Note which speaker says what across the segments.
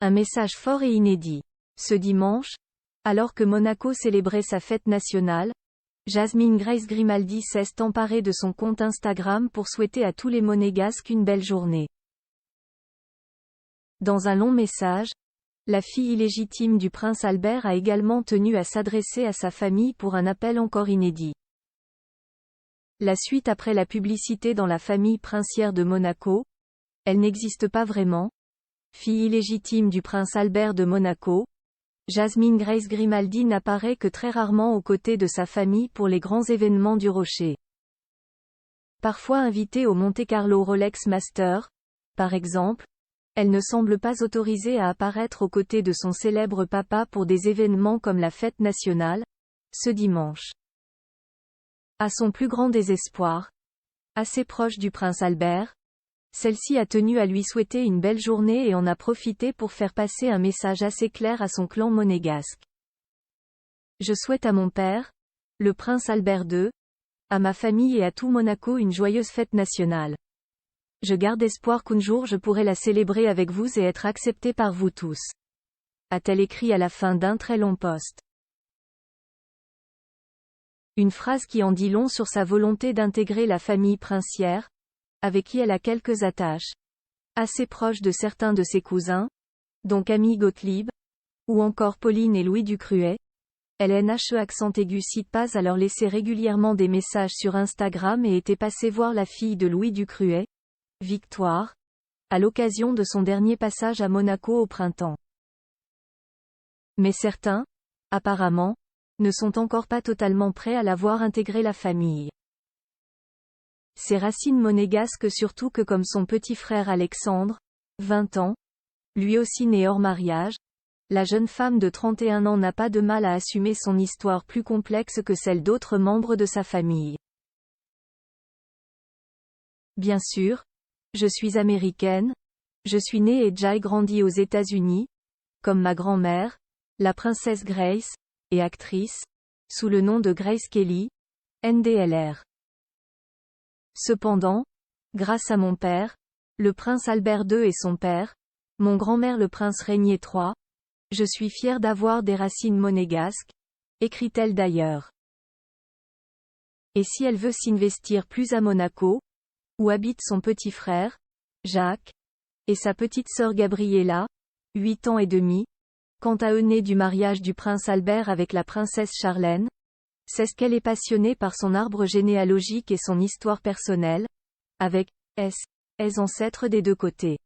Speaker 1: Un message fort et inédit. Ce dimanche, alors que Monaco célébrait sa fête nationale, Jasmine Grace Grimaldi s'est emparée de son compte Instagram pour souhaiter à tous les Monégasques une belle journée. Dans un long message, la fille illégitime du prince Albert a également tenu à s'adresser à sa famille pour un appel encore inédit. La suite après la publicité dans la famille princière de Monaco, elle n'existe pas vraiment. Fille illégitime du prince Albert de Monaco, Jasmine Grace Grimaldi n'apparaît que très rarement aux côtés de sa famille pour les grands événements du Rocher. Parfois invitée au Monte-Carlo Rolex Master, par exemple, elle ne semble pas autorisée à apparaître aux côtés de son célèbre papa pour des événements comme la fête nationale, ce dimanche. À son plus grand désespoir, assez proche du prince Albert, celle-ci a tenu à lui souhaiter une belle journée et en a profité pour faire passer un message assez clair à son clan monégasque. Je souhaite à mon père, le prince Albert II, à ma famille et à tout Monaco une joyeuse fête nationale. Je garde espoir qu'un jour je pourrai la célébrer avec vous et être acceptée par vous tous. A-t-elle écrit à la fin d'un très long post. Une phrase qui en dit long sur sa volonté d'intégrer la famille princière, avec qui elle a quelques attaches. Assez proche de certains de ses cousins, dont Camille Gottlieb, ou encore Pauline et Louis Ducruet, LNHE accent aigu cite pas à leur laisser régulièrement des messages sur Instagram et était passée voir la fille de Louis Ducruet, Victoire, à l'occasion de son dernier passage à Monaco au printemps. Mais certains, apparemment, ne sont encore pas totalement prêts à la voir intégrer la famille. Ses racines monégasques surtout que comme son petit frère Alexandre, 20 ans, lui aussi né hors mariage, la jeune femme de 31 ans n'a pas de mal à assumer son histoire plus complexe que celle d'autres membres de sa famille. Bien sûr, je suis américaine, je suis née et j'ai grandi aux États-Unis, comme ma grand-mère, la princesse Grace, et actrice, sous le nom de Grace Kelly, NDLR. Cependant, grâce à mon père, le prince Albert II et son père, mon grand-mère le prince Régnier III, je suis fière d'avoir des racines monégasques, écrit-elle d'ailleurs. Et si elle veut s'investir plus à Monaco, où habite son petit frère, Jacques, et sa petite sœur Gabriella, 8 ans et demi, quant à eux nés du mariage du prince Albert avec la princesse Charlène, c'est ce qu'elle est passionnée par son arbre généalogique et son histoire personnelle, avec les ancêtres des deux côtés.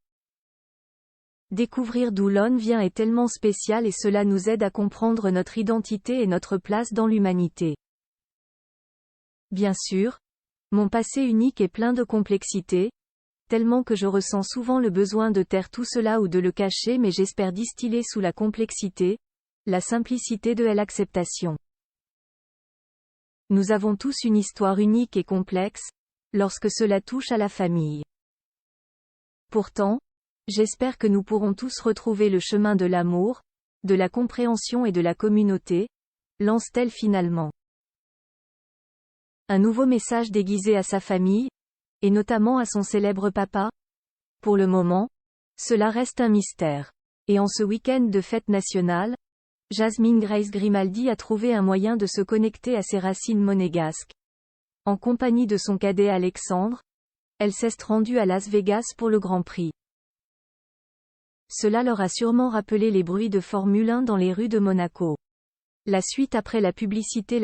Speaker 1: Découvrir d'où l'on vient est tellement spécial et cela nous aide à comprendre notre identité et notre place dans l'humanité. Bien sûr, mon passé unique est plein de complexité, tellement que je ressens souvent le besoin de taire tout cela ou de le cacher mais j'espère distiller sous la complexité, la simplicité de l'acceptation. Nous avons tous une histoire unique et complexe, lorsque cela touche à la famille. Pourtant, j'espère que nous pourrons tous retrouver le chemin de l'amour, de la compréhension et de la communauté, lance-t-elle finalement. Un nouveau message déguisé à sa famille, et notamment à son célèbre papa? Pour le moment, cela reste un mystère. Et en ce week-end de fête nationale, Jasmine Grace Grimaldi a trouvé un moyen de se connecter à ses racines monégasques. En compagnie de son cadet Alexandre, elle s'est rendue à Las Vegas pour le Grand Prix. Cela leur a sûrement rappelé les bruits de Formule 1 dans les rues de Monaco. La suite après la publicité.